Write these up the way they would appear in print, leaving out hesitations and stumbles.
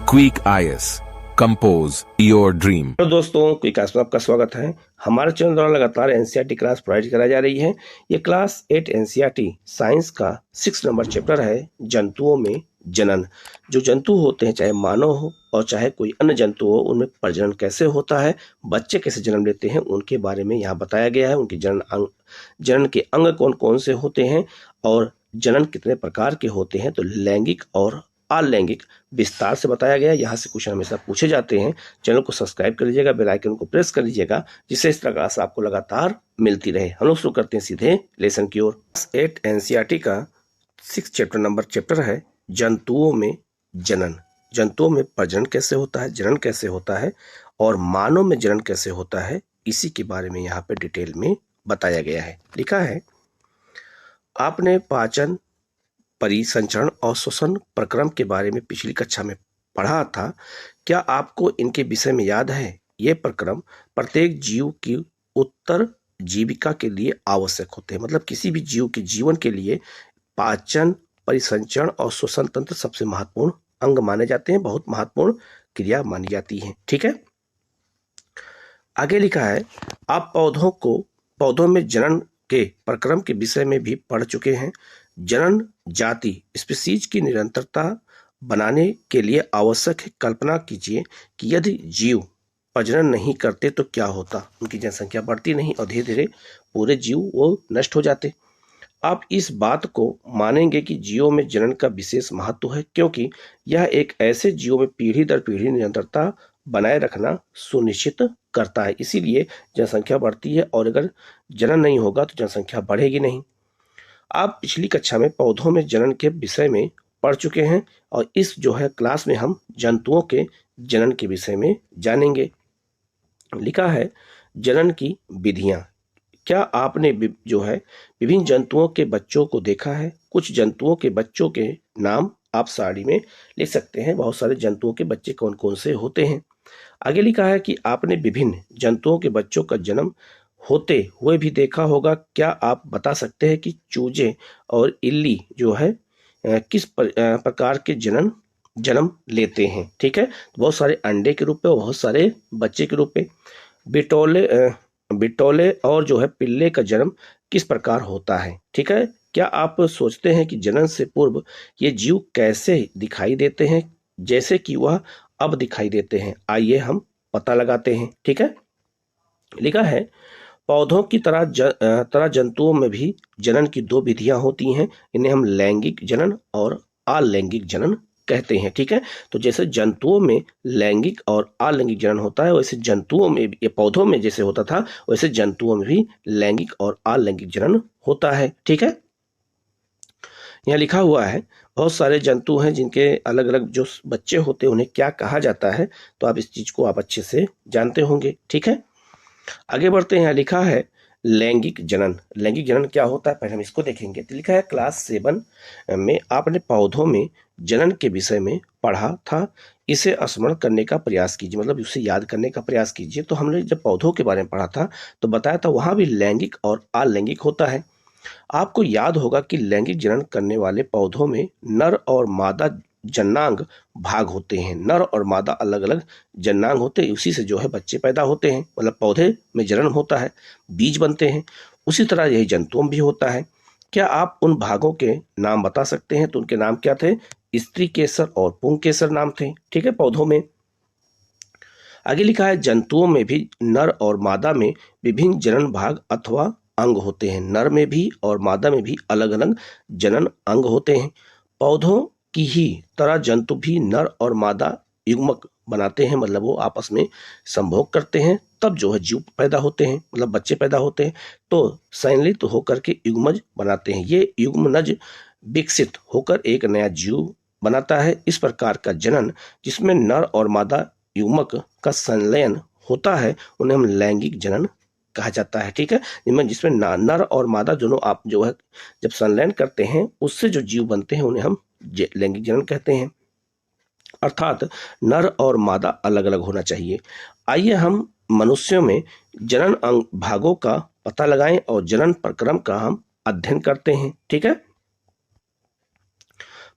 Quick IAS compose your dream. Hello दोस्तों, quick IAS में आपका स्वागत है। हमारे चैनल द्वारा लगातार एनसीईआरटी क्लास प्रोवाइड कराई जा रही है। ये क्लास 8 एनसीईआरटी साइंस का 6 नंबर चैप्टर है, जंतुओं में जनन। जो जंतु होते हैं, चाहे मानव हो और चाहे कोई अन्य जंतु हो, उनमें प्रजनन कैसे होता है, बच्चे कैसे जन्म लेते हैं, उनके बारे में यहाँ बताया गया है। उनके जनन के अंग कौन कौन से होते हैं और जनन कितने प्रकार के होते हैं। तो लैंगिक और अलैंगिक विस्तार से बताया गया है। यहाँ से क्वेश्चन हमेशा पूछे जाते हैं। चैनल को सब्सक्राइब कर लीजिएगा, बेल आइकन को प्रेस कर लीजिएगा, जिससे इस प्रकार से आपको लगातार मिलती रहे। हम लोग शुरू करते हैं सीधे लेसन की ओर। 8 एनसीईआरटी का 6 नंबर चैप्टर है, जंतुओं में जनन। जंतुओं में प्रजनन कैसे होता है, जनन कैसे होता है और मानव में जनन कैसे होता है, इसी के बारे में यहाँ पे डिटेल में बताया गया है। लिखा है, आपने पाचन, परिसंचरण और श्वसन प्रक्रम के बारे में पिछली कक्षा में पढ़ा था। क्या आपको इनके विषय में याद है? ये प्रक्रम प्रत्येक जीव की उत्तर जीविका के लिए आवश्यक होते हैं। मतलब किसी भी जीव के जीवन के लिए पाचन, परिसंचरण और श्वसन तंत्र सबसे महत्वपूर्ण अंग माने जाते हैं, बहुत महत्वपूर्ण क्रिया मानी जाती है। ठीक है, आगे लिखा है, आप पौधों में जनन के प्रक्रम के विषय में भी पढ़ चुके हैं। जनन जाति स्पीशीज की निरंतरता बनाने के लिए आवश्यक है। कल्पना कीजिए कि यदि जीव प्रजनन नहीं करते तो क्या होता। उनकी जनसंख्या बढ़ती नहीं और धीरे धीरे पूरे जीव वो नष्ट हो जाते। आप इस बात को मानेंगे कि जीवों में जनन का विशेष महत्व है, क्योंकि यह एक ऐसे जीवों में पीढ़ी दर पीढ़ी निरंतरता बनाए रखना सुनिश्चित करता है। इसीलिए जनसंख्या बढ़ती है और अगर जनन नहीं होगा तो जनसंख्या बढ़ेगी नहीं। आप पिछली कक्षा में पौधों में जनन के विषय में पढ़ चुके हैं और इस क्लास में हम जंतुओं के जनन के विषय में जानेंगे। लिखा है, जनन की विधियां। क्या आपने विभिन्न जंतुओं के बच्चों को देखा है? कुछ जंतुओं के बच्चों के नाम आप सारणी में लिख सकते हैं। बहुत सारे जंतुओं के बच्चे कौन कौन से होते हैं। आगे लिखा है कि आपने विभिन्न जंतुओं के बच्चों का जन्म होते हुए भी देखा होगा। क्या आप बता सकते हैं कि चूजे और इल्ली किस प्रकार के जन्म लेते हैं? ठीक है, बहुत सारे अंडे के रूप में और बहुत सारे बच्चे के रूप में। बिटोले और पिल्ले का जन्म किस प्रकार होता है? ठीक है, क्या आप सोचते हैं कि जनन से पूर्व ये जीव कैसे दिखाई देते हैं जैसे कि वह अब दिखाई देते हैं? आइए हम पता लगाते हैं। ठीक है, लिखा है, पौधों की तरह जंतुओं में भी जनन की 2 विधियां होती हैं। इन्हें हम लैंगिक जनन और अलैंगिक जनन कहते हैं। ठीक है, तो जैसे जंतुओं में लैंगिक और अलैंगिक जनन होता है, वैसे जंतुओं में, ये पौधों में जैसे होता था, वैसे जंतुओं में भी लैंगिक और अलैंगिक जनन होता है। ठीक है, यहाँ लिखा हुआ है, बहुत सारे जंतु हैं जिनके अलग अलग जो बच्चे होते हैं उन्हें क्या कहा जाता है। तो आप इस चीज को आप अच्छे से जानते होंगे। ठीक है, आगे बढ़ते हैं। यहाँ लिखा है, लैंगिक जनन। लैंगिक जनन क्या होता है, पहले हम इसको देखेंगे। तो लिखा है, क्लास 7 में आपने पौधों में जनन के विषय में पढ़ा था। इसे स्मरण करने का प्रयास कीजिए, मतलब उसे याद करने का प्रयास कीजिए। तो हमने जब पौधों के बारे में पढ़ा था तो बताया था वहां भी लैंगिक और अलैंगिक होता है। आपको याद होगा कि लैंगिक जनन करने वाले पौधों में नर और मादा जननांग भाग होते हैं। नर और मादा अलग अलग जननांग होते हैं, उसी से बच्चे पैदा होते हैं। मतलब पौधे में जनन होता है, बीज बनते हैं। उसी तरह यही जंतुओं में भी होता है। क्या आप उन भागों के नाम बता सकते हैं? तो उनके नाम क्या थे? स्त्री केसर और पुंकेसर नाम थे। ठीक है, पौधों में। आगे लिखा है, जंतुओं में भी नर और मादा में विभिन्न जनन भाग अथवा अंग होते हैं। नर में भी और मादा में भी अलग अलग जनन अंग होते हैं। पौधों की ही तरह जंतु भी नर और मादा युग्मक बनाते हैं, मतलब वो आपस में संभोग करते हैं, तब जीव पैदा होते हैं, मतलब बच्चे पैदा होते हैं। तो संलित होकर के युग्मज बनाते हैं। ये युग्मनज विकसित होकर एक नया जीव बनाता है। इस प्रकार का जनन जिसमें नर और मादा युग्मक का संलयन होता है उन्हें हम लैंगिक जनन कहा जाता है। ठीक है, जिसमें नर और मादा दोनों आप जब संलयन करते हैं उससे जो जीव बनते हैं उन्हें हम लैंगिक जनन कहते हैं। अर्थात नर और मादा अलग अलग होना चाहिए। आइए हम मनुष्यों में जनन अंग भागों का पता लगाएं और जनन प्रक्रम का हम अध्ययन करते हैं। ठीक है,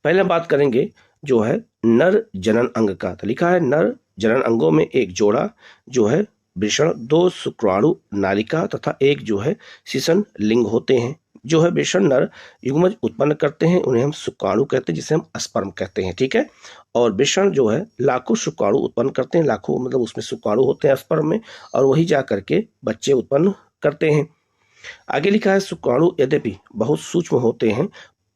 पहले बात करेंगे जो है नर जनन अंग का। तो लिखा है नर जनन अंगों में एक जोड़ा जो है वृषण, 2 शुक्राणु नालिका तथा एक जो है शिशन लिंग होते हैं। जो है वृषण नर युग्मज उत्पन्न करते हैं, उन्हें हम शुक्राणु कहते हैं, जिसे हम स्पर्म कहते हैं। ठीक है। और वृषण जो है लाखों शुक्राणु उत्पन्न करते हैं, लाखों मतलब उसमें शुक्राणु होते हैं स्पर्म में, और वही जा करके बच्चे उत्पन्न करते हैं। आगे लिखा है शुक्राणु यद्यपि बहुत सूक्ष्म होते हैं,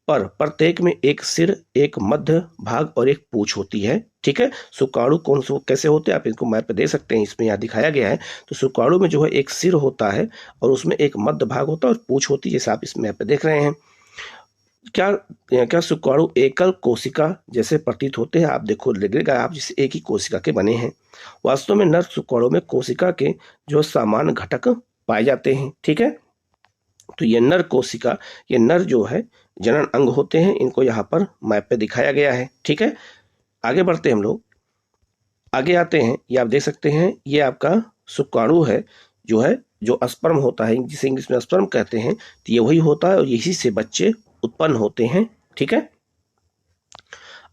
पर प्रत्येक में एक सिर, एक मध्य भाग और एक पूंछ होती है। ठीक है। शुक्राणु कौन से कैसे होते हैं आप इनको मैप पे दे सकते हैं, इसमें यहाँ दिखाया गया है। तो शुक्राणु में जो है एक सिर होता है और उसमें एक मध्य भाग होता है और पूंछ होती है, जैसे आप इस मैप पे देख रहे हैं। क्या शुक्राणु एकल कोशिका जैसे प्रतीत होते हैं? आप देखो लगेगा आप जैसे एक ही कोशिका के बने हैं। वास्तव में नर शुक्राणु में कोशिका के जो सामान्य घटक पाए जाते हैं। ठीक है। तो ये नर कोशिका, ये नर जो है जनन अंग होते हैं, इनको यहाँ पर मैप पे दिखाया गया है। ठीक है। आगे बढ़ते हैं हम लोग, आगे आते हैं। ये आप देख सकते हैं, ये आपका शुक्राणु है जो है जो स्पर्म होता है, जिसे इंग्लिश में स्पर्म कहते हैं। तो ये वही होता है और यही से बच्चे उत्पन्न होते हैं। ठीक है।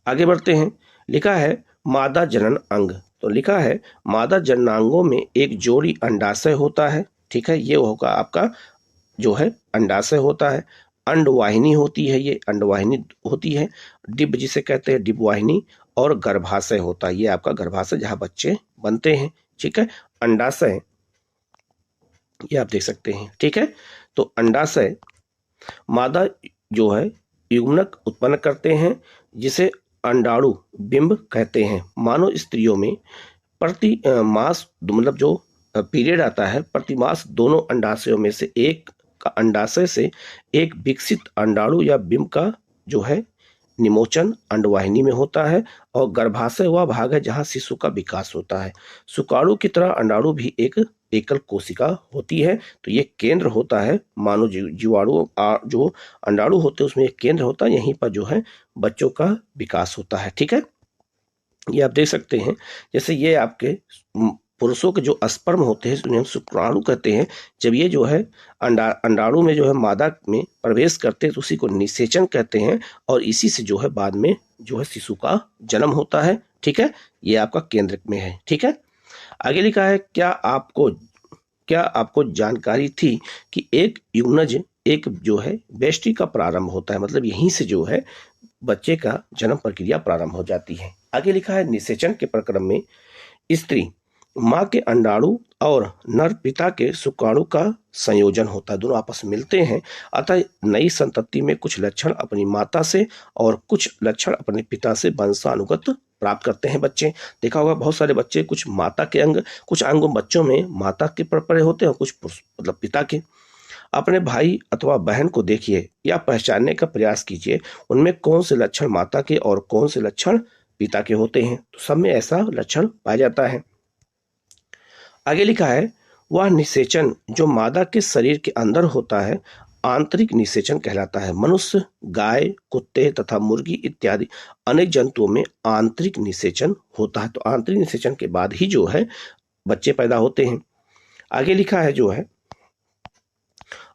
आगे बढ़ते हैं। लिखा है मादा जनन अंग। तो लिखा है मादा जननांगों में एक जोड़ी अंडाशय होता है। ठीक है। ये होगा आपका जो है अंडाशय होता है, अंडवाहिनी होती है, ये अंडवाहिनी होती है, डिब जिसे कहते हैं डिबवाहिनी, और गर्भाशय होता है, ये आपका गर्भाशय जहां बच्चे बनते हैं। ठीक है। अंडाशय ये आप देख सकते हैं। ठीक है। तो अंडाशय मादा जो है युग्मक उत्पन्न करते हैं, जिसे अंडाणु बिंब कहते हैं। मानव स्त्रियों में प्रति मास मतलब जो पीरियड आता है, प्रति मास दोनों अंडाशयों में से एक का अंडाशय से एक विकसित अंडाणु या बिंब का जो है निमोचन अंडवाहिनी में होता है, और गर्भाशय वह भाग है जहां शिशु का विकास होता है। शुक्राणु की तरह अंडाणु भी एक एकल कोशिका होती है। तो ये केंद्र होता है मानव जीवाणु जो अंडाणु होते हैं उसमें एक केंद्र होता है, यहीं पर जो है बच्चों का विकास होता है। ठीक है। ये आप देख सकते हैं, जैसे ये आपके पुरुषों के जो स्पर्म होते हैं उन्हें हम शुक्राणु कहते हैं। जब ये जो है अंडाणु में जो है मादा में प्रवेश करते हैं तो उसी को निषेचन कहते हैं, और इसी से जो है बाद में जो है शिशु का जन्म होता है। ठीक है। ये आपका केंद्र में है। ठीक है। आगे लिखा है क्या आपको जानकारी थी कि एक युग्मज एक जो है बेष्टी का प्रारंभ होता है, मतलब यहीं से जो है बच्चे का जन्म प्रक्रिया प्रारंभ हो जाती है। आगे लिखा है निषेचन के प्रक्रम में स्त्री माँ के अंडाणु और नर पिता के शुक्राणु का संयोजन होता है, दोनों आपस में मिलते हैं। अतः नई संतति में कुछ लक्षण अपनी माता से और कुछ लक्षण अपने पिता से वंशानुगत प्राप्त करते हैं बच्चे। देखा होगा बहुत सारे बच्चे कुछ माता के अंग, कुछ अंग बच्चों में माता के पड़े होते हैं, कुछ मतलब पिता के। अपने भाई अथवा बहन को देखिए या पहचानने का प्रयास कीजिए, उनमें कौन से लक्षण माता के और कौन से लक्षण पिता के होते हैं। तो सब में ऐसा लक्षण पाया जाता है। आगे लिखा है वह निषेचन जो मादा के शरीर के अंदर होता है आंतरिक निषेचन कहलाता है। मनुष्य, गाय, कुत्ते तथा मुर्गी इत्यादि अनेक जंतुओं में आंतरिक निषेचन होता है। तो आंतरिक निषेचन के बाद ही जो है बच्चे पैदा होते हैं। आगे लिखा है जो है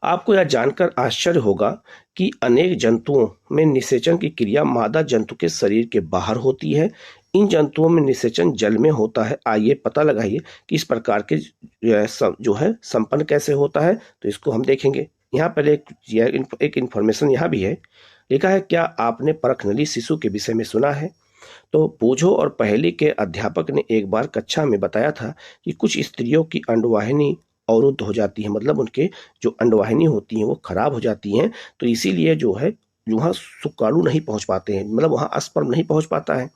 आपको यह जानकर आश्चर्य होगा कि अनेक जंतुओं में निषेचन की क्रिया मादा जंतु के शरीर के बाहर होती है। इन जंतुओं में निषेचन जल में होता है। आइए पता लगाइए कि इस प्रकार के जो है संपन्न कैसे होता है, तो इसको हम देखेंगे। यहाँ पहले एक इन्फॉर्मेशन यहाँ भी है। लिखा है क्या आपने परखनली शिशु के विषय में सुना है? तो पूजो और पहली के अध्यापक ने एक बार कक्षा में बताया था कि कुछ स्त्रियों की अंडवाहिनी अवरुद्ध हो जाती है, मतलब उनके जो अंडवाहिनी होती हैं वो खराब हो जाती हैं, तो इसीलिए जो है वहाँ शुक्राणु नहीं पहुँच पाते हैं, मतलब वहाँ स्पर्म नहीं पहुँच पाता है।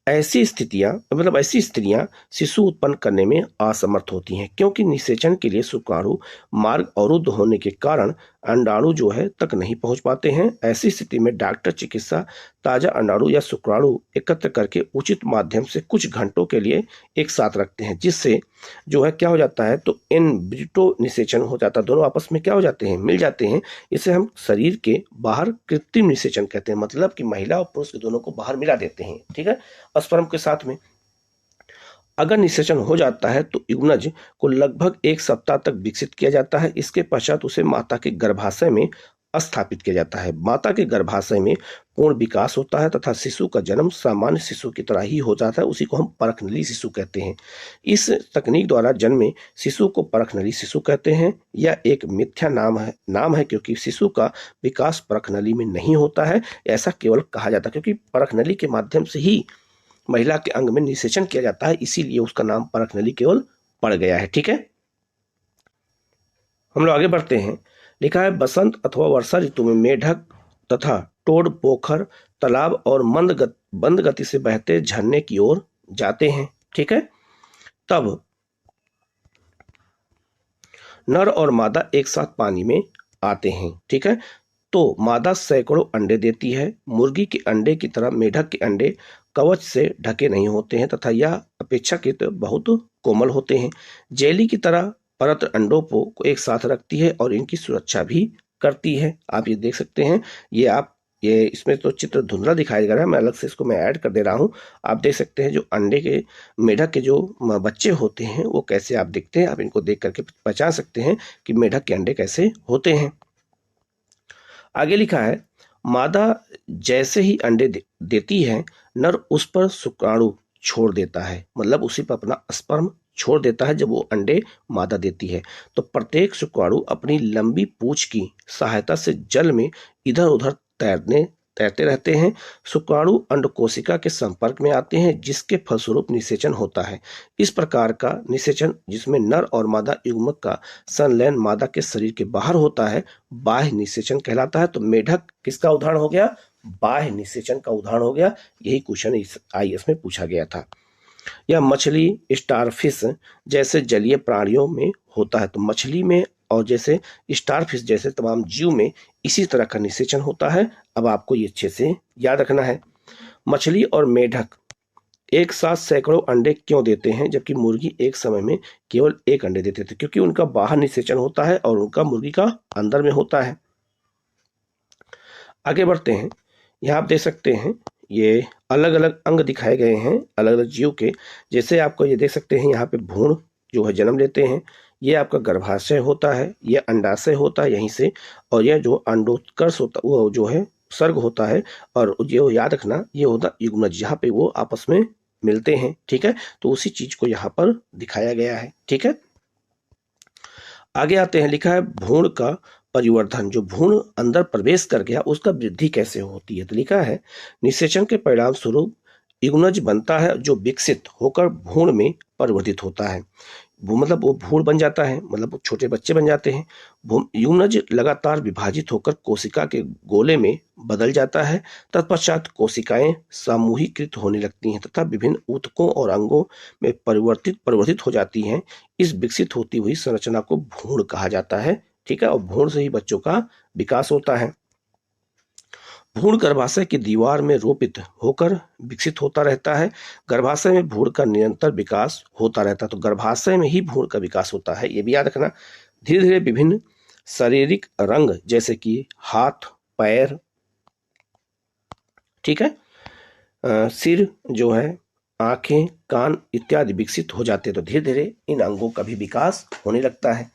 ऐसी स्त्रियां शिशु उत्पन्न करने में असमर्थ होती हैं, क्योंकि निषेचन के लिए शुक्राणु मार्ग अवरुद्ध होने के कारण अंडाणु जो है तक नहीं पहुंच पाते हैं। ऐसी स्थिति में डॉक्टर चिकित्सा ताजा अंडाणु या शुक्राणु एकत्र करके उचित माध्यम से कुछ घंटों के लिए एक साथ रखते हैं, जिससे जो है क्या हो जाता है, तो इन ब्रिटो निषेचन हो जाता है, दोनों आपस में क्या हो जाते हैं, मिल जाते हैं। इसे हम शरीर के बाहर कृत्रिम निषेचन कहते हैं, मतलब कि महिला और पुरुष के दोनों को बाहर मिला देते हैं। ठीक है। स्पर्म के साथ में अगर निषेचन हो जाता है तो युग्मज को लगभग 1 सप्ताह तक विकसित किया जाता है। इसके पश्चात उसे माता के गर्भाशय में स्थापित किया जाता है। माता के गर्भाशय में पूर्ण विकास होता है तथा शिशु का जन्म सामान्य शिशु की तरह ही हो जाता है। उसी को हम परखनली शिशु कहते हैं। इस तकनीक द्वारा जन्मे शिशु को परखनली शिशु कहते हैं। यह एक मिथ्या नाम है क्योंकि शिशु का विकास परखनली में नहीं होता है, ऐसा केवल कहा जाता है क्योंकि परखनली के माध्यम से ही महिला के अंग में निषेचन किया जाता है, इसीलिए उसका नाम परखनली केवल पड़ गया है। ठीक है, हम लोग आगे बढ़ते हैं। लिखा है बसंत अथवा वर्षा ऋतु में मेढक तथा टोड पोखर तालाब और मंद गति से बहते झरने की ओर जाते हैं। ठीक है, तब नर और मादा एक साथ पानी में आते हैं। ठीक है, तो मादा सैकड़ों अंडे देती है। मुर्गी के अंडे की तरह मेढक के अंडे कवच से ढके नहीं होते हैं तथा यह अपेक्षाकृत बहुत कोमल होते हैं। जेली की तरह परत अंडों को एक साथ रखती है और इनकी सुरक्षा भी करती है। आप ये देख सकते हैं, ये इसमें तो चित्र धुंधला दिखाई दे रहा है, मैं अलग से इसको मैं ऐड कर दे रहा हूँ। आप देख सकते हैं जो अंडे के मेढक के जो बच्चे होते हैं वो कैसे आप दिखते हैं, आप इनको देख करके पहचान सकते हैं कि मेढक के अंडे कैसे होते हैं। आगे लिखा है मादा जैसे ही अंडे देती है नर उस पर शुक्राणु छोड़ देता है, मतलब उसी पर अपना स्पर्म छोड़ देता है जब वो अंडे मादा देती है। तो प्रत्येक शुक्राणु अपनी लंबी पूंछ की सहायता से जल में इधर उधर तैरते रहते हैं। शुक्राणु अंड कोशिका के संपर्क में आते हैं जिसके फलस्वरूप निषेचन होता है। इस प्रकार का निषेचन जिसमें नर और मादा युग्मक का संलयन मादा के शरीर के बाहर होता है बाह्य निषेचन कहलाता है। तो मेढक किसका उदाहरण हो गया? बाह्य निषेचन का उदाहरण हो गया। यही क्वेश्चन इस IAS में पूछा गया था। यह मछली स्टारफिश जैसे जलीय प्राणियों में होता है। तो मछली में और जैसे स्टारफिश जैसे तमाम जीव में इसी तरह का निषेचन होता है। अब आपको ये अच्छे से याद रखना है। मछली और मेढक एक साथ सैकड़ों अंडे क्यों देते हैं जबकि मुर्गी एक समय में केवल एक अंडे देते थे? क्योंकि उनका बाहर निषेचन होता है और उनका मुर्गी का अंदर में होता है। आगे बढ़ते हैं। यहाँ आप देख सकते हैं ये अलग अलग अंग दिखाए गए हैं अलग अलग जीव के। जैसे आपको ये देख सकते हैं यहाँ पे भ्रूण जो है जन्म लेते हैं, ये आपका गर्भाशय होता है, ये अंडाशय होता है यहीं से, और यह जो अंडोत्कर्ष होता वो जो है सर्ग होता है, और ये याद रखना ये होता युग्मज, यहाँ पे वो आपस में मिलते हैं। ठीक है, तो उसी चीज को यहाँ पर दिखाया गया है। ठीक है, आगे आते हैं। लिखा है भ्रूण का परिवर्धन, जो भ्रूण अंदर प्रवेश कर गया उसका वृद्धि कैसे होती है? तो लिखा है निषेचन के परिणाम स्वरूप युग्मज बनता है जो विकसित होकर भ्रूण में परिवर्तित होता है। मतलब वो भ्रूण बन जाता है, मतलब वो छोटे बच्चे बन जाते हैं। युग्मज लगातार विभाजित होकर कोशिका के गोले में बदल जाता है। तत्पश्चात कोशिकाएं सामूहिकृत होने लगती हैं तथा विभिन्न ऊतकों और अंगों में परिवर्तित हो जाती हैं। इस विकसित होती हुई संरचना को भ्रूण कहा जाता है। ठीक है, और भ्रूण से ही बच्चों का विकास होता है। भ्रूण गर्भाशय की दीवार में रोपित होकर विकसित होता रहता है। गर्भाशय में भ्रूण का निरंतर विकास होता रहता है। तो गर्भाशय में ही भ्रूण का विकास होता है, ये भी याद रखना। धीरे धीरे विभिन्न शारीरिक रंग जैसे कि हाथ, पैर, ठीक है, सिर जो है, आंखें, कान इत्यादि विकसित हो जाते हैं। तो धीरे धीरे इन अंगों का भी विकास होने लगता है।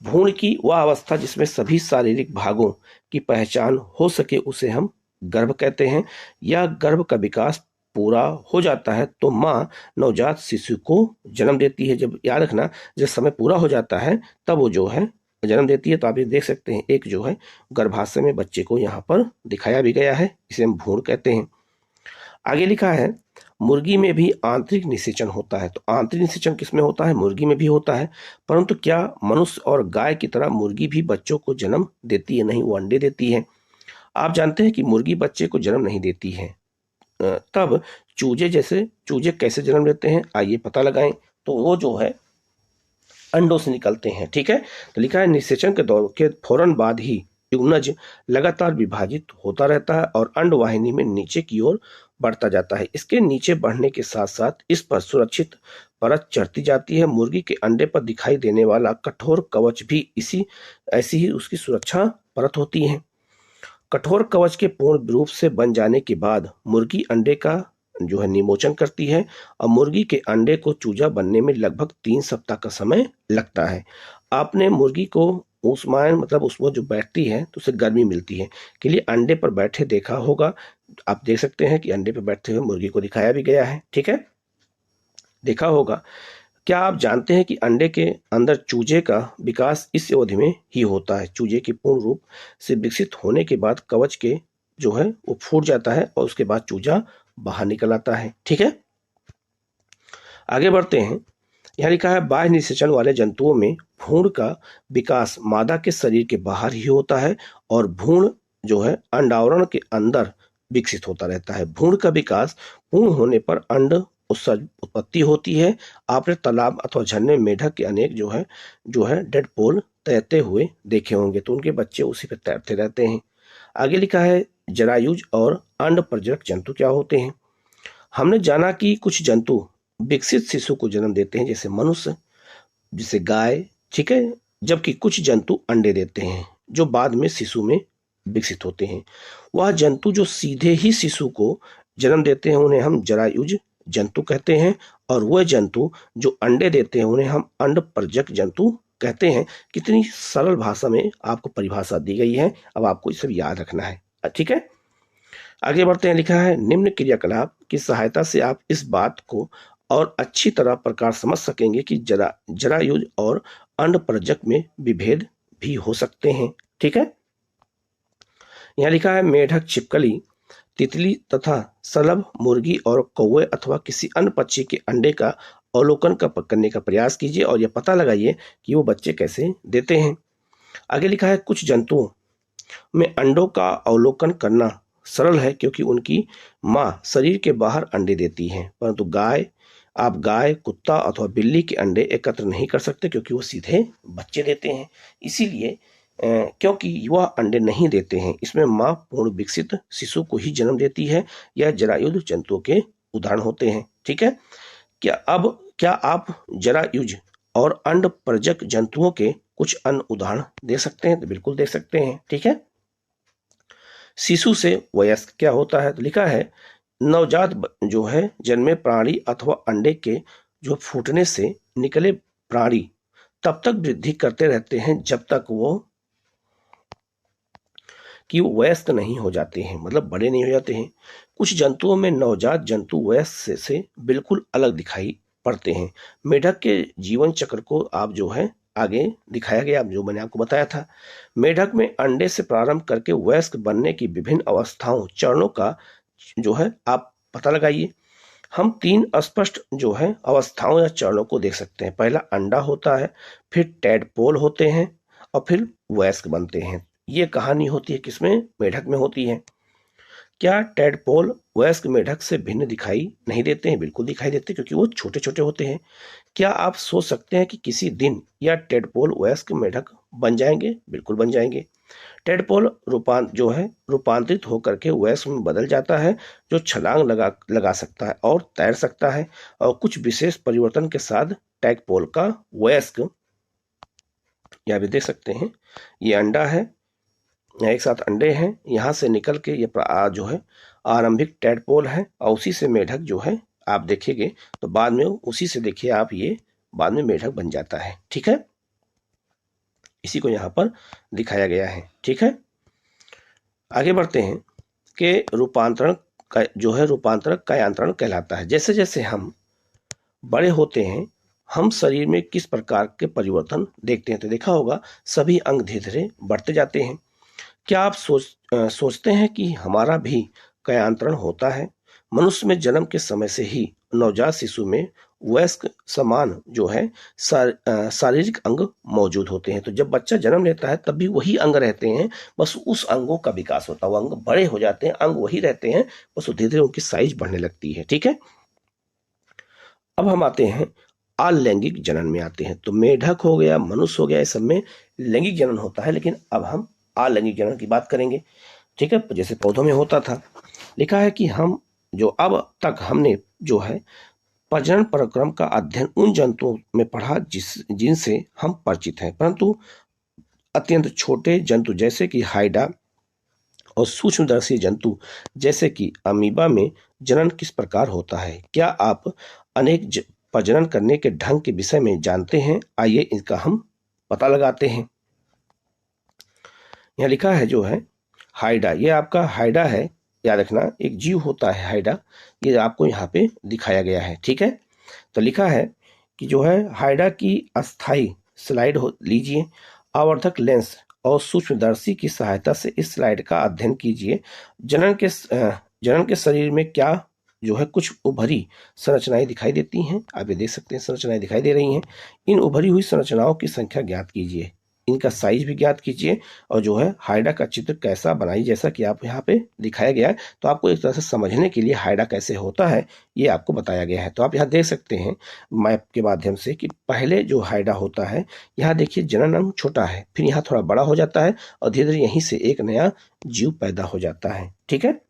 भ्रूण की वह अवस्था जिसमें सभी शारीरिक भागों की पहचान हो सके उसे हम गर्भ कहते हैं। यह गर्भ का विकास पूरा हो जाता है तो माँ नवजात शिशु को जन्म देती है। जब याद रखना जब समय पूरा हो जाता है तब वो जो है जन्म देती है। तो आप ये देख सकते हैं एक जो है गर्भाशय में बच्चे को यहाँ पर दिखाया भी गया है, इसे हम भ्रूण कहते हैं। आगे लिखा है मुर्गी में भी आंतरिक निषेचन होता है। तो आंतरिक निषेचन किसमें होता है? मुर्गी में भी होता है। परंतु क्या मनुष्य और गाय की तरह मुर्गी भी बच्चों को जन्म देती है? नहीं, वो अंडे देती है। आप जानते हैं कि मुर्गी बच्चे को जन्म नहीं देती है। तब चूजे कैसे जन्म लेते हैं? आइए पता लगाएं। तो वो जो है अंडों से निकलते हैं। ठीक है, तो लिखा है निषेचन के दौर के फौरन बाद ही युग्मज लगातार विभाजित होता रहता है और अंडवाहिनी में नीचे की ओर बढ़ता जाता है। इसके नीचे बढ़ने के साथ साथ इस पर सुरक्षित परत चढ़ती जाती है। मुर्गी के अंडे पर दिखाई देने वाला कठोर कवच भी ऐसी ही उसकी सुरक्षा परत होती है। कठोर कवच के पूर्ण रूप से बन जाने के बाद मुर्गी अंडे का जो है निमोचन करती है और मुर्गी के अंडे को चूजा बनने में लगभग 3 सप्ताह का समय लगता है। आपने मुर्गी को ऊष्मायन मतलब उसमें जो बैठती है तो उसे गर्मी मिलती है के लिए अंडे पर बैठे देखा होगा। आप देख सकते हैं कि अंडे पर बैठते हुए मुर्गी को दिखाया भी गया है, ठीक है, देखा होगा। क्या आप जानते हैं कि अंडे के अंदर चूजे का विकास इस अवधि में ही होता है? चूजे की पूर्ण रूप से विकसित होने के बाद कवच के जो है वो फूट जाता है और उसके बाद चूजा बाहर निकल आता है, ठीक है। आगे बढ़ते हैं। यहाँ लिखा है बाह्य निषेचन वाले जंतुओं में भ्रूण का विकास मादा के शरीर के बाहर ही होता है और भ्रूण जो है अंडावरण के अंदर विकसित होता रहता है। भ्रूण का विकास पूर्ण होने पर अंड उत्सर्ज उत्पत्ति होती है। आपने तालाब अथवा झरने में मेढक के अनेक जो है डेड पोल तैरते हुए देखे होंगे, तो उनके बच्चे उसी पे तैरते रहते हैं। आगे लिखा है जरायुज और अंड प्रजनक जंतु क्या होते हैं? हमने जाना कि कुछ जंतु विकसित शिशु को जन्म देते हैं, जैसे मनुष्य, जैसे गाय, ठीक है, जबकि कुछ जंतु अंडे देते हैं जो बाद में शिशु में विकसित होते हैं। वह जंतु जो सीधे ही शिशु को जन्म देते हैं उन्हें हम जरायुज जंतु कहते हैं, और वह जंतु जो अंडे देते हैं उन्हें हम अंड प्रजक जंतु कहते हैं। कितनी सरल भाषा में आपको परिभाषा दी गई है, अब आपको ये सब याद रखना है, ठीक है। आगे बढ़ते हैं। लिखा है निम्न क्रियाकलाप की सहायता से आप इस बात को और अच्छी तरह प्रकार समझ सकेंगे कि जरायुज और अंड प्रजक में विभेद भी हो सकते हैं, ठीक है। यहाँ लिखा है मेढक, छिपकली, तितली तथा सलभ मुर्गी और कौवे अथवा किसी अन्य पक्षी के अंडे का अवलोकन करने का प्रयास कीजिए और यह पता लगाइए कि वो बच्चे कैसे देते हैं। आगे लिखा है कुछ जंतुओं में अंडों का अवलोकन करना सरल है क्योंकि उनकी मां शरीर के बाहर अंडे देती है, परंतु आप गाय, कुत्ता अथवा बिल्ली के अंडे एकत्र नहीं कर सकते क्योंकि वो सीधे बच्चे देते हैं। इसीलिए क्योंकि वह अंडे नहीं देते हैं, इसमें मां पूर्ण विकसित शिशु को ही जन्म देती है। यह जरायुज जंतुओं के उदाहरण होते हैं, ठीक है। क्या आप जरायुज और अंड प्रजक जंतुओं के कुछ अन्य उदाहरण दे सकते हैं? तो बिल्कुल दे सकते हैं, ठीक है। शिशु से वयस्क क्या होता है? तो लिखा है नवजात जो है जन्मे प्राणी अथवा अंडे के जो फूटने से निकले प्राणी तब तक वृद्धि करते रहते हैं जब तक वो वयस्क नहीं हो जाते हैं, मतलब बड़े नहीं हो जाते हैं। कुछ जंतुओं में नवजात जंतु वयस्क से बिल्कुल अलग दिखाई पड़ते हैं। मेढक के जीवन चक्र को आप जो है आगे दिखाया गया, जो मैंने आपको बताया था। मेढक में अंडे से प्रारंभ करके वयस्क बनने की विभिन्न अवस्थाओं, चरणों का जो है आप पता लगाइए। हम 3 स्पष्ट जो है अवस्थाओं या चरणों को देख सकते हैं। पहला अंडा होता है, फिर टैडपोल होते हैं और फिर वयस्क बनते हैं। ये कहानी होती है किसमें? मेढक में होती है। क्या टैडपोल वयस्क मेढक से भिन्न दिखाई नहीं देते हैं? बिल्कुल दिखाई देते हैं क्योंकि वो छोटे छोटे होते हैं। क्या आप सोच सकते हैं कि किसी दिन या टैडपोल वयस्क मेढक बन जाएंगे? बिल्कुल बन जाएंगे। टैडपोल रूपांतरित होकर के वयस्क में बदल जाता है, जो छलांग लगा सकता है और तैर सकता है, और कुछ विशेष परिवर्तन के साथ टैडपोल का वयस्क, यह भी देख सकते हैं, ये अंडा है, एक साथ अंडे हैं, यहाँ से निकल के ये जो है आरंभिक टैडपोल है, और उसी से मेढक जो है आप देखेंगे तो बाद में उसी से देखिए आप ये बाद में मेढक बन जाता है, ठीक है। इसी को यहाँ पर दिखाया गया है, ठीक है। आगे बढ़ते हैं कि रूपांतरण का जो है रूपांतरक कायांतरण कहलाता है। जैसे जैसे हम बड़े होते हैं हम शरीर में किस प्रकार के परिवर्तन देखते हैं? तो देखा होगा सभी अंग धीरे धीरे बढ़ते जाते हैं। क्या आप सोचते हैं कि हमारा भी कायांतरण होता है? मनुष्य में जन्म के समय से ही नवजात शिशु में वयस्क समान जो है शारीरिक अंग मौजूद होते हैं। तो जब बच्चा जन्म लेता है तब भी वही अंग रहते हैं, बस उस अंगों का विकास होता है। वो अंग बड़े हो जाते हैं, अंग वही रहते हैं, बस धीरे धीरे उनकी साइज बढ़ने लगती है, ठीक है। अब हम आते हैं अलैंगिक जनन में आते हैं। तो मेढक हो गया, मनुष्य हो गया, इस सब में लैंगिक जनन होता है, लेकिन अब हम अलैंगिक जनन की बात करेंगे, ठीक है, जैसे पौधों में होता था। लिखा है कि हम जो अब तक हमने जो है प्रजनन प्रक्रम का अध्ययन उन जंतुओं में पढ़ा जिनसे हम परिचित हैं, परंतु अत्यंत छोटे जंतु जैसे कि हाइडा और सूक्ष्मदर्शी जंतु जैसे कि अमीबा में जनन किस प्रकार होता है? क्या आप अनेक प्रजनन करने के ढंग के विषय में जानते हैं? आइए इनका हम पता लगाते हैं। यहाँ लिखा है जो है हाइडा, ये आपका हाइडा है, याद रखना एक जीव होता है हाइडा, ये आपको यहाँ पे दिखाया गया है। ठीक है, तो लिखा है कि जो है हाइडा की अस्थाई स्लाइड लीजिए, आवर्धक लेंस और सूक्ष्मदर्शी की सहायता से इस स्लाइड का अध्ययन कीजिए। जनन के शरीर में क्या जो है कुछ उभरी संरचनाएं दिखाई देती हैं, आप ये देख सकते हैं संरचनाएं दिखाई दे रही हैं। इन उभरी हुई संरचनाओं की संख्या ज्ञात कीजिए, इनका साइज भी ज्ञात कीजिए, और जो है हाइडा का चित्र कैसा बनाइए, जैसा कि आप यहाँ पे दिखाया गया है। तो आपको एक तरह से समझने के लिए हाइडा कैसे होता है ये आपको बताया गया है। तो आप यहाँ देख सकते हैं मैप के माध्यम से कि पहले जो हाइडा होता है, यहाँ देखिए जनन अंग छोटा है, फिर यहाँ थोड़ा बड़ा हो जाता है और धीरे धीरे यहीं से एक नया जीव पैदा हो जाता है। ठीक है,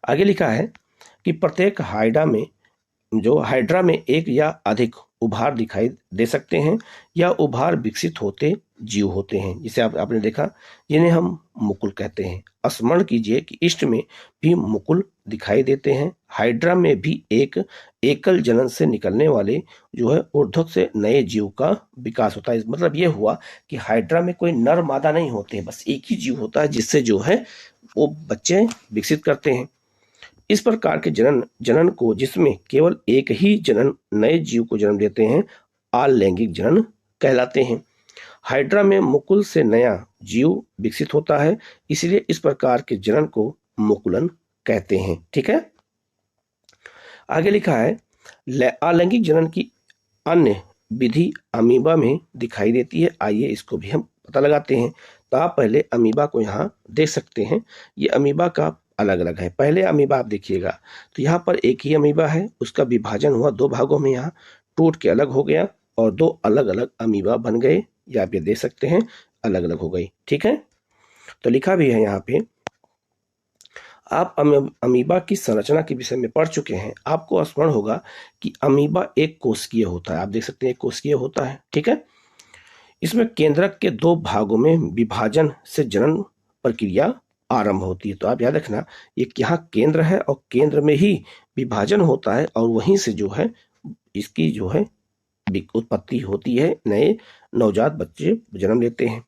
आगे लिखा है कि प्रत्येक हाइड्रा में एक या अधिक उभार दिखाई दे सकते हैं, या उभार विकसित होते जीव होते हैं, जिसे आपने देखा, जिन्हें हम मुकुल कहते हैं। स्मरण कीजिए कि ईस्ट में भी मुकुल दिखाई देते हैं। हाइड्रा में भी एक एकल जनन से निकलने वाले जो है ऊर्ध्वक से नए जीव का विकास होता है। मतलब ये हुआ कि हाइड्रा में कोई नर मादा नहीं होते, बस एक ही जीव होता है जिससे जो है वो बच्चे विकसित करते हैं। इस प्रकार के जनन को, जिसमें केवल एक ही जनन नए जीव को जन्म देते हैं, अलैंगिक जनन कहलाते हैं। हाइड्रा में मुकुल से नया जीव विकसित होता है, इसलिए इस प्रकार के जनन को मुकुलन कहते हैं। ठीक है, आगे लिखा है अलैंगिक जनन की अन्य विधि अमीबा में दिखाई देती है। आइए इसको भी हम पता लगाते हैं। तो आप पहले अमीबा को यहाँ देख सकते हैं, ये अमीबा का अलग अलग है। पहले अमीबा आप देखिएगा तो यहाँ पर एक ही अमीबा है, उसका विभाजन हुआ दो भागों में, यहाँ टूट के अलग हो गया और दो अलग अलग अमीबा बन गए, या आप ये देख सकते हैं अलग अलग हो गई। ठीक है, तो लिखा भी है यहाँ पे, आप अमीबा की संरचना के विषय में पढ़ चुके हैं। आपको स्मरण होगा कि अमीबा एक कोशिकीय होता है, आप देख सकते हैं एक कोशिकीय होता है। ठीक है, इसमें केंद्रक के दो भागों में विभाजन से जनन प्रक्रिया आरंभ होती है। तो आप याद रखना, एक यहाँ केंद्र है और केंद्र में ही विभाजन होता है और वहीं से जो है इसकी जो है उत्पत्ति होती है, नए नवजात बच्चे जन्म लेते हैं।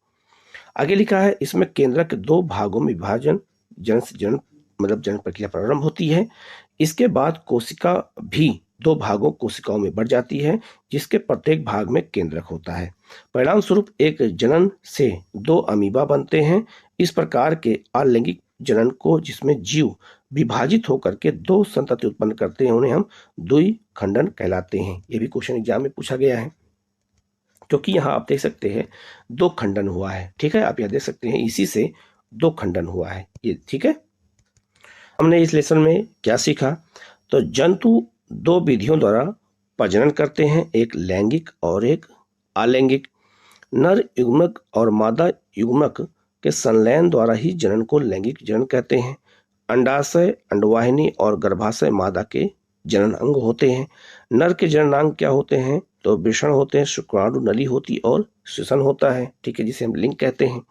आगे लिखा है इसमें केंद्रक के दो भागों में विभाजन जन प्रक्रिया प्रारंभ होती है। इसके बाद कोशिका भी दो भागों कोशिकाओं में बढ़ जाती है, जिसके प्रत्येक भाग में केंद्रक होता है। परिणाम स्वरूप एक जनन से दो अमीबा बनते हैं। इस प्रकार के अलैंगिक जनन को, जिसमें जीव विभाजित होकर के दो संतति उत्पन्न करते हैं, उन्हें हम द्विखंडन कहलाते हैं। ये भी क्वेश्चन एग्जाम में पूछा गया है, क्योंकि यहाँ आप देख सकते हैं दो खंडन हुआ है। ठीक है, आप यहाँ देख सकते हैं इसी से दो खंडन हुआ है ये। ठीक है, हमने इस लेसन में क्या सीखा? तो जंतु दो विधियों द्वारा प्रजनन करते हैं, एक लैंगिक और एक अलैंगिक। नर युग्मक और मादा युग्मक के संलयन द्वारा ही जनन को लैंगिक जनन कहते हैं। अंडाशय, अंडवाहिनी और गर्भाशय मादा के जनन अंग होते हैं। नर के जननांग क्या होते हैं? तो वृषण होते हैं, शुक्राणु नली होती और श्वसन होता है। ठीक है, जिसे हम लिंग कहते हैं।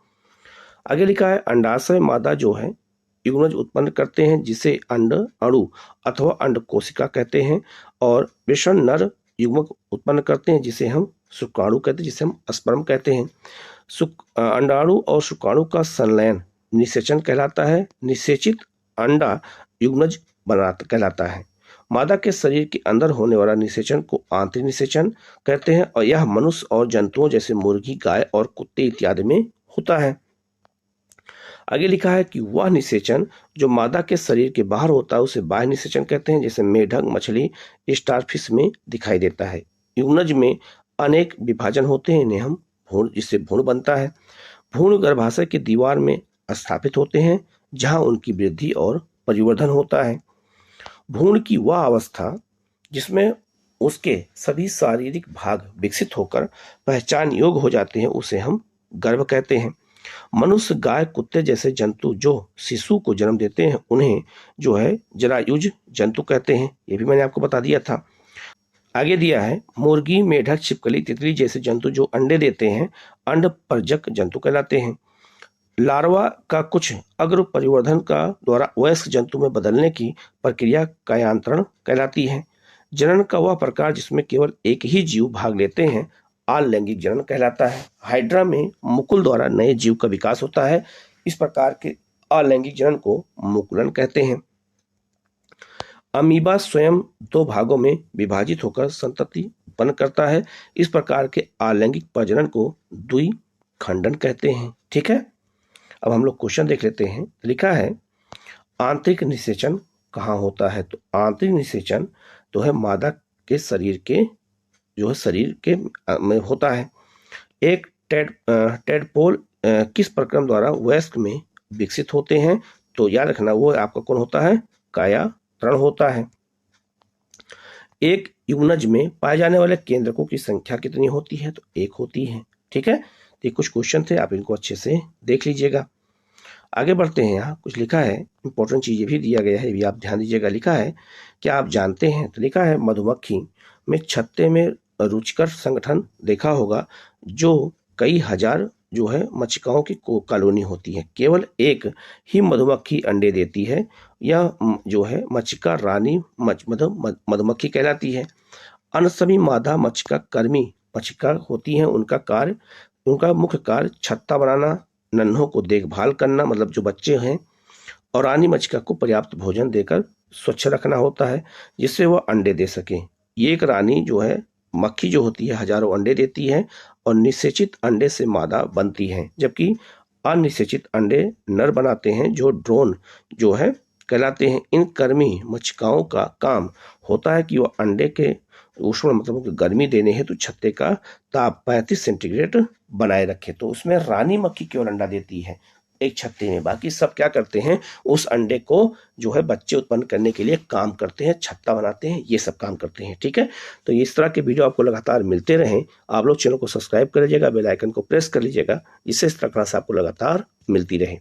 आगे लिखा है अंडाशय मादा जो है युग्मज उत्पन्न करते हैं, जिसे अंड अणु अथवा अंड कोशिका कहते हैं, और वृषण नर युग्मक उत्पन्न करते हैं, जिसे हम शुक्राणु कहते हैं, जिसे हम स्पर्म कहते हैं। अंडाणु और शुक्राणु का संलयन निषेचन कहलाता है। निषेचित अंडा युग्मज कहलाता है। मादा के शरीर के अंदर होने वाला निषेचन को आंतरिक निषेचन कहते हैं, और यह मनुष्य और जंतुओं जैसे मुर्गी, गाय और कुत्ते इत्यादि में होता है। आगे लिखा है कि वह निषेचन जो मादा के शरीर के बाहर होता है उसे बाह्य निषेचन कहते हैं, जैसे मेढक, मछली, स्टारफिश में दिखाई देता है। युग्मज में अनेक विभाजन होते हैं, इन्हें हम भ्रूण, जिससे भ्रूण बनता है। भ्रूण गर्भाशय की दीवार में स्थापित होते हैं, जहां उनकी वृद्धि और परिवर्धन होता है। भ्रूण की वह अवस्था जिसमें उसके सभी शारीरिक भाग विकसित होकर पहचान योग्य हो जाते हैं, उसे हम गर्भ कहते हैं। मनुष्य, गाय, कुत्ते जैसे जंतु जो शिशु को जन्म देते हैं, उन्हें जो है जरायुज जंतु कहते हैं। ये भी मैंने आपको बता दिया था। आगे दिया है मुर्गी, मेढक, छिपकली, तितली जैसे जंतु जो अंडे देते हैं, अंड परजक जंतु कहलाते हैं। लार्वा का कुछ अग्र परिवर्धन का द्वारा वयस्क जंतु में बदलने की प्रक्रिया कायांतरण कहलाती है। जनन का वह प्रकार जिसमें केवल एक ही जीव भाग लेते हैं, अलैंगिक जनन कहलाता है। हाइड्रा में मुकुल द्वारा नए जीव का विकास होता है। इस प्रकार के अलैंगिक जनन को मुकुलन कहते हैं। अमीबा स्वयं 2 भागों में विभाजित होकर संतति उत्पन्न करता है। इस प्रकार के अलैंगिक प्रजनन को द्विखंडन कहते हैं। ठीक है, अब हम लोग क्वेश्चन देख लेते हैं। लिखा है आंतरिक निषेचन कहाँ होता है? तो आंतरिक निषेचन तो है मादा के शरीर के में होता है। एक टेडपोल किस प्रक्रम द्वारा वयस्क में विकसित होते हैं? तो याद रखना वो आपका कौन होता है? कायातरण होता है। एक युग्मनज में पाए जाने वाले केंद्रकों की संख्या कितनी होती है? तो 1 होती है। ठीक है, ये कुछ क्वेश्चन थे, आप इनको अच्छे से देख लीजिएगा। आगे बढ़ते हैं। यहाँ कुछ लिखा है, इंपॉर्टेंट चीजें भी दिया गया है, भी आप ध्यान दीजिएगा। लिखा है क्या आप जानते हैं? तो लिखा है मधुमक्खी में छत्ते में रुचिकर संगठन देखा होगा, जो कई हजार जो है मच्छिकाओं की कॉलोनी होती है। केवल एक ही मधुमक्खी अंडे देती है। यह जो है मच्छिका रानी मधुमक्खी कहलाती है। अन्य सभी मादा मच्छिका कर्मी मच्छिका होती हैं। उनका मुख्य कार्य छत्ता बनाना, नन्हों को देखभाल करना, मतलब जो बच्चे हैं, और रानी मच्छिका को पर्याप्त भोजन देकर स्वच्छ रखना होता है, जिससे वह अंडे दे सके। ये एक रानी जो है मक्खी जो होती है हजारों अंडे देती है और निषेचित अंडे से मादा बनती है, जबकि अनिषेचित अंडे नर बनाते हैं, जो ड्रोन जो है कहलाते हैं। इन कर्मी मच्छिकाओं का काम होता है कि वह अंडे के ऊष्ण मतलब गर्मी देने हेतु छत्ते का ताप 35 सेंटीग्रेड बनाए रखे। तो उसमें रानी मक्खी केवल अंडा देती है एक छत्ते में, बाकी सब क्या करते हैं? उस अंडे को जो है बच्चे उत्पन्न करने के लिए काम करते हैं, छत्ता बनाते हैं, ये सब काम करते हैं। ठीक है, तो इस तरह के वीडियो आपको लगातार मिलते रहें। आप लोग चैनल को सब्सक्राइब कर लीजिएगा, बेल आइकन को प्रेस कर लीजिएगा, जिससे इस तरह से आपको लगातार मिलती रहे।